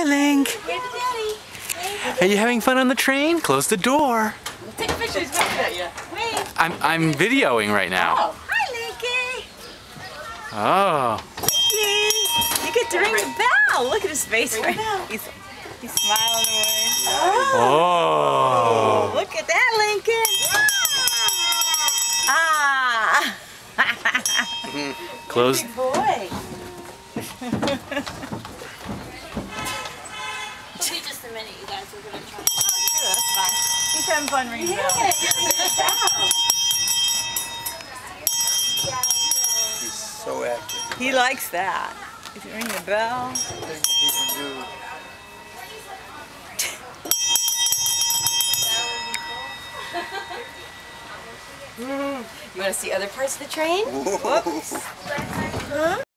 Linc. Wave to Daddy. Are you having fun on the train? Close the door. Take a picture. He's waving at you. Wave. I'm videoing right now. Oh, hi, Linky. Oh. You get to ring the bell. Look at his face right now. He's smiling away. Oh. Look at that, Lincoln. Ah. Close. Big boy. It'll be just a minute, you guys. We're gonna try. Sure, that's fine. He's having fun ringing the bell. He's so active. He likes that. He's ringing the bell. Things he can do. You want to see other parts of the train? Whoa. Huh?